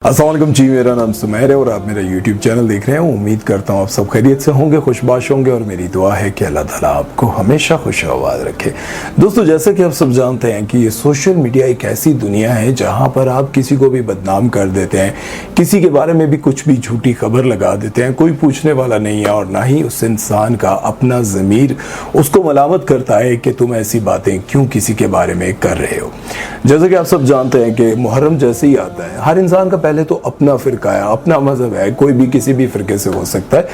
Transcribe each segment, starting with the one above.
अस्सलाम वालेकुम जी, मेरा नाम सुमैर है और आप मेरा YouTube चैनल देख रहे हैं। उम्मीद करता हूँ आप सब खैरियत से होंगे, खुशबाश होंगे और मेरी दुआ है कि अल्लाह ताला आपको हमेशा खुश आबाद रखे। दोस्तों, जैसे कि आप सब जानते हैं कि ये सोशल मीडिया एक ऐसी दुनिया है जहाँ पर आप किसी को भी बदनाम कर देते हैं, किसी के बारे में भी कुछ भी झूठी खबर लगा देते हैं, कोई पूछने वाला नहीं है और ना ही उस इंसान का अपना ज़मीर उसको मलामत करता है कि तुम ऐसी बातें क्यों किसी के बारे में कर रहे हो। जैसे कि आप सब जानते हैं कि मुहर्रम जैसे ही आता है, हर इंसान का पहले तो अपना फिरका है, अपना मजहब है, कोई भी किसी भी फिरके से हो सकता है।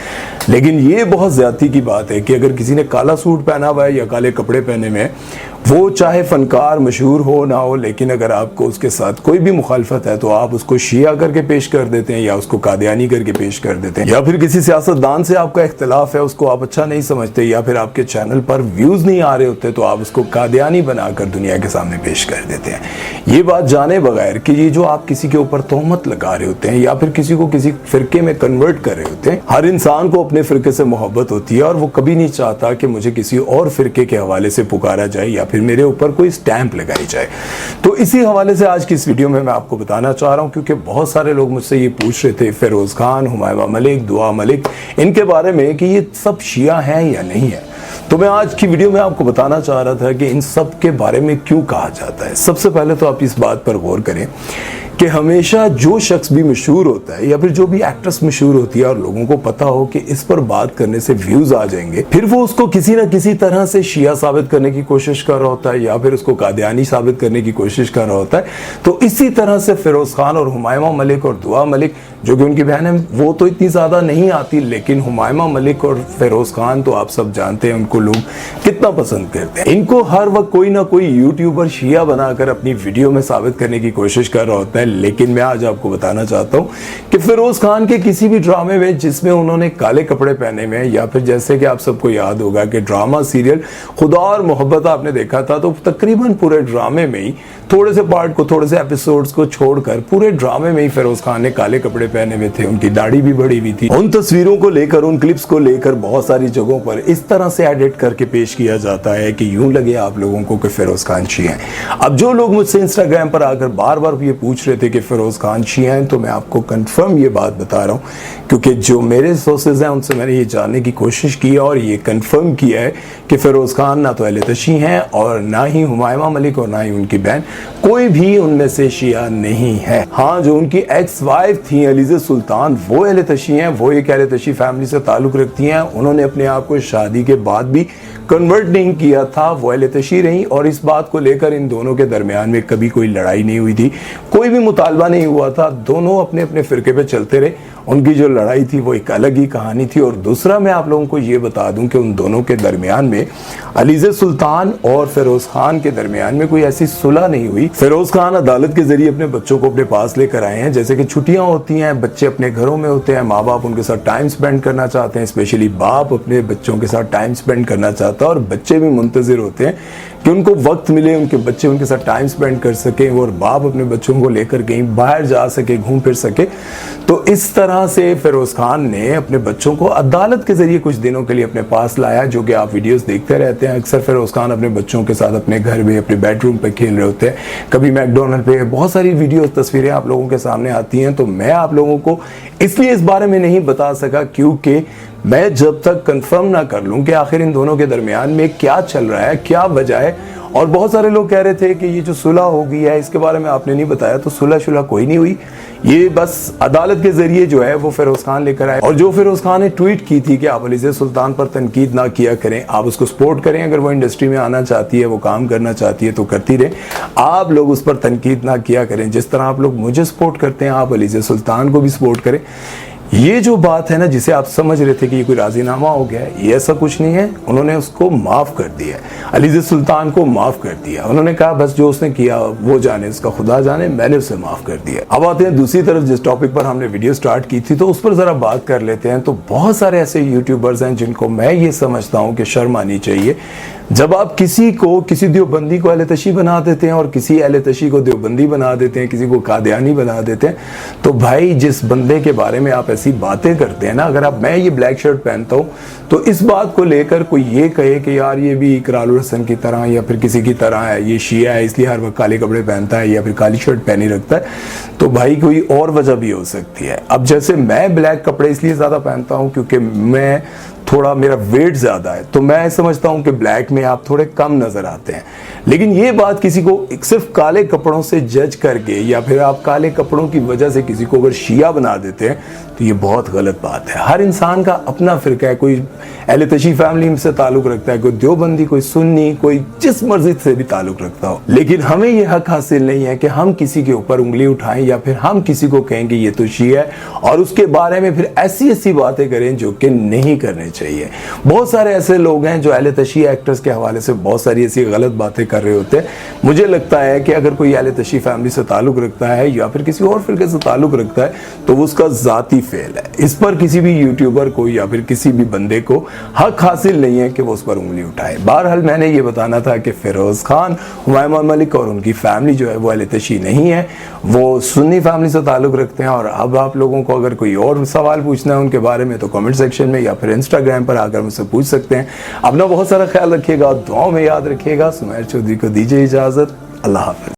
लेकिन ये बहुत ज्यादती की बात है कि अगर किसी ने काला सूट पहना हुआ है या काले कपड़े पहने में, वो चाहे फनकार मशहूर हो ना हो, लेकिन अगर आपको उसके साथ कोई भी मुखालफत है तो आप उसको शिया करके पेश कर देते हैं या उसको कादियानी करके पेश कर देते हैं, या फिर किसी सियासतदान से आपका इख्तिलाफ है, उसको आप अच्छा नहीं समझते, या फिर आपके चैनल पर व्यूज नहीं आ रहे होते तो आप उसको कादियानी बनाकर दुनिया के सामने पेश कर देते हैं। ये बात जाने बगैर कि ये जो आप किसी के ऊपर तोहमत लगा रहे होते हैं या फिर किसी को किसी फिरके में कन्वर्ट कर रहे होते हैं। हर इंसान को अपने फिरके से मोहब्बत होती है और वो कभी नहीं चाहता कि मुझे किसी और फिरके के हवाले से पुकारा जाए या फिर मेरे ऊपर कोई स्टैंप लगाई जाए। तो इसी हवाले से आज की इस वीडियो में मैं आपको बताना चाह रहा हूं, क्योंकि बहुत सारे लोग मुझसे ये पूछ रहे थे फिरोज खान, हुमायमा मलिक, दुआ मलिक, इनके बारे में कि ये सब शिया हैं या नहीं है। तो मैं आज की वीडियो में आपको बताना चाह रहा था कि इन सब के बारे में क्यों कहा जाता है। सबसे पहले तो आप इस बात पर गौर करें कि हमेशा जो शख्स भी मशहूर होता है या फिर जो भी एक्ट्रेस मशहूर होती है और लोगों को पता हो कि इस पर बात करने से व्यूज आ जाएंगे, फिर वो उसको किसी ना किसी तरह से शिया साबित करने की कोशिश कर रहा होता है या फिर उसको कादियानी साबित करने की कोशिश कर रहा होता है। तो इसी तरह से फिरोज खान और हुमायमा मलिक और दुआ मलिक, जो कि उनकी बहन है, वो तो इतनी ज्यादा नहीं आती, लेकिन हुमायमा मलिक और फिरोज खान तो आप सब जानते हैं उनको लोग कितना पसंद करते हैं। इनको हर वक्त कोई ना कोई यूट्यूबर शिया बनाकर अपनी वीडियो में साबित करने की कोशिश कर रहा होता है। लेकिन मैं आज आपको बताना चाहता हूं कि फिरोज खान के किसी भी ड्रामे में जिसमें उन्होंने काले कपड़े पहने में, या फिर जैसे कि आप सबको याद होगा कि ड्रामा सीरियल खुदा और मोहब्बत आपने देखा था, तो तकरीबन पूरे ड्रामे में ही थोड़े से पार्ट को, थोड़े से एपिसोड्स को छोड़कर पूरे ड्रामे में ही फिरोज खान ने काले कपड़े पहने हुए थे, उनकी दाढ़ी भी बढ़ी हुई थी। उन तस्वीरों को लेकर, उन क्लिप्स को लेकर बहुत सारी जगहों पर इस तरह से एडिट करके पेश किया जाता है कि यूं लगे आप लोगों को कि फिरोज खान शिया हैं। अब जो लोग मुझसे इंस्टाग्राम पर आकर बार बार ये पूछ रहे थे कि फिरोज खान शिया हैं, तो मैं आपको कंफर्म ये बात बता रहा हूँ, क्योंकि जो मेरे सोर्सेज हैं उनसे मैंने ये जानने की कोशिश की है और ये कंफर्म किया है कि फिरोज खान ना तो अहले तशी हैं और ना ही हुमायमा मलिक और ना ही उनकी बहन, कोई भी उनमें से शिया नहीं है। हाँ, जो उनकी एक्स वाइफ थी अलीज़ा सुल्तान, वो अहले तशी हैं, वो एक अहले तशी फैमिली से ताल्लुक रखती हैं। उन्होंने अपने आप को शादी के बाद भी कन्वर्ट नहीं किया था, वो अहले तशी रही और इस बात को लेकर इन दोनों के दरमियान में कभी कोई लड़ाई नहीं हुई थी, कोई भी मुतालबा नहीं हुआ था। दोनों अपने अपने फिरके पे चलते रहे। उनकी जो लड़ाई थी वो एक अलग ही कहानी थी। और दूसरा मैं आप लोगों को ये बता दूं कि उन दोनों के दरमियान में, अलीज़ा सुल्तान और फिरोज खान के दरमियान में कोई ऐसी सुलह नहीं हुई। फिरोज खान अदालत के जरिए अपने बच्चों को अपने पास लेकर आए हैं। जैसे कि छुट्टियां होती हैं, बच्चे अपने घरों में होते हैं, माँ बाप उनके साथ टाइम स्पेंड करना चाहते हैं, स्पेशली बाप अपने बच्चों के साथ टाइम स्पेंड करना चाहता है और बच्चे भी मुंतजिर होते हैं कि उनको वक्त मिले, उनके बच्चे उनके साथ टाइम स्पेंड कर सके और बाप अपने बच्चों को लेकर कहीं बाहर जा सके, घूम फिर सके। तो इस तरह से फिरोज खान ने अपने बच्चों को अदालत के जरिए कुछ दिनों के लिए अपने पास लाया, जो कि आप वीडियोस देखते रहते हैं। अक्सर फिरोज खान अपने बच्चों के साथ अपने घर में, अपने बेडरूम पे खेल रहे होते हैं, कभी मैकडोनल्ड पे, बहुत सारी वीडियो तस्वीरें आप लोगों के सामने आती हैं। तो मैं आप लोगों को इसलिए इस बारे में नहीं बता सका क्योंकि मैं जब तक कंफर्म ना कर लूं कि आखिर इन दोनों के दरमियान में क्या चल रहा है, क्या वजह है। और बहुत सारे लोग कह रहे थे कि ये जो सुलह हो गई है इसके बारे में आपने नहीं बताया, तो सुलह शुलह कोई नहीं हुई। ये बस अदालत के जरिए जो है वो फिरोज खान लेकर आए। और जो फिरोज खान ने ट्वीट की थी कि आप अलीज़ा सुल्तान पर तनकीद ना किया करें, आप उसको सपोर्ट करें, अगर वो इंडस्ट्री में आना चाहती है, वो काम करना चाहती है तो करती रहे, आप लोग उस पर तनकीद ना किया करें। जिस तरह आप लोग मुझे सपोर्ट करते हैं, आप अलीज़ा सुल्तान को भी सपोर्ट करें। ये जो बात है ना, जिसे आप समझ रहे थे कि ये कोई राजीनामा हो गया है, ये ऐसा कुछ नहीं है। उन्होंने उसको माफ कर दिया, अलीज़ा सुल्तान को माफ कर दिया। उन्होंने कहा बस जो उसने किया वो जाने, उसका खुदा जाने, मैंने उसे माफ कर दिया। अब आते हैं दूसरी तरफ, जिस टॉपिक पर हमने वीडियो स्टार्ट की थी तो उस पर जरा बात कर लेते हैं। तो बहुत सारे ऐसे यूट्यूबर्स हैं जिनको मैं ये समझता हूँ कि शर्म आनी चाहिए जब आप किसी देवबंदी को अहले तशी बना देते हैं और किसी अहले तशी को देवबंदी बना देते हैं, किसी को कादियानी बना देते हैं। तो भाई, जिस बंदे के बारे में आप ऐसी बातें करते हैं ना, अगर आप मैं ये ब्लैक शर्ट पहनता हूँ तो इस बात को लेकर कोई ये कहे कि यार ये भी इकरारुल हसन की तरह या फिर किसी की तरह है, ये शिया है इसलिए हर वक्त काले कपड़े पहनता है या फिर काली शर्ट पहनी रखता है, तो भाई कोई और वजह भी हो सकती है। अब जैसे मैं ब्लैक कपड़े इसलिए ज़्यादा पहनता हूँ क्योंकि मैं थोड़ा मेरा वेट ज़्यादा है, तो मैं समझता हूँ कि ब्लैक में आप थोड़े कम नज़र आते हैं। लेकिन ये बात किसी को सिर्फ काले कपड़ों से जज करके या फिर आप काले कपड़ों की वजह से किसी को अगर शिया बना देते हैं तो ये बहुत गलत बात है। हर इंसान का अपना फ़िरका है, कोई अहले तशी फैमिली से ताल्लुक़ रखता है, कोई देवबंदी, कोई सुन्नी, कोई जिस मर्जी से भी ताल्लुक़ रखता हो, लेकिन हमें ये हक हासिल नहीं है कि हम किसी के ऊपर उंगली उठाएं या फिर हम किसी को कहें कि ये तो शिया है और उसके बारे में फिर ऐसी ऐसी बातें करें जो कि नहीं करने चाहिए। बहुत सारे ऐसे लोग हैं जो अहले तशी एक्टर्स के हवाले से बहुत सारी ऐसी गलत बातें कर रहे होते हैं। मुझे लगता है कि अगर कोई अहले तशी फैमिली से ताल्लुक़ रखता है या फिर किसी और फिरके से ताल्लुक़ रखता है तो वो उसका ज़ाती फेल है। इस पर किसी भी यूट्यूबर को या फिर किसी भी बंदे को हक हासिल नहीं है कि वो उस पर उंगली उठाए। बहरहाल मैंने ये बताना था कि फिरोज खान, हुमायूं मलिक और उनकी फैमिली जो है वो अहले तशी नहीं है, वो सुन्नी फैमिली से ताल्लुक़ रखते हैं। और अब आप लोगों को अगर कोई और सवाल पूछना है उनके बारे में तो कमेंट सेक्शन में या फिर इंस्टाग्राम पर आकर मुझसे पूछ सकते हैं। अपना बहुत सारा ख्याल रखिएगा, दुआओं में याद रखिएगा। सुमैर चौधरी को दीजिए इजाज़त। अल्लाह हाफ़िज़।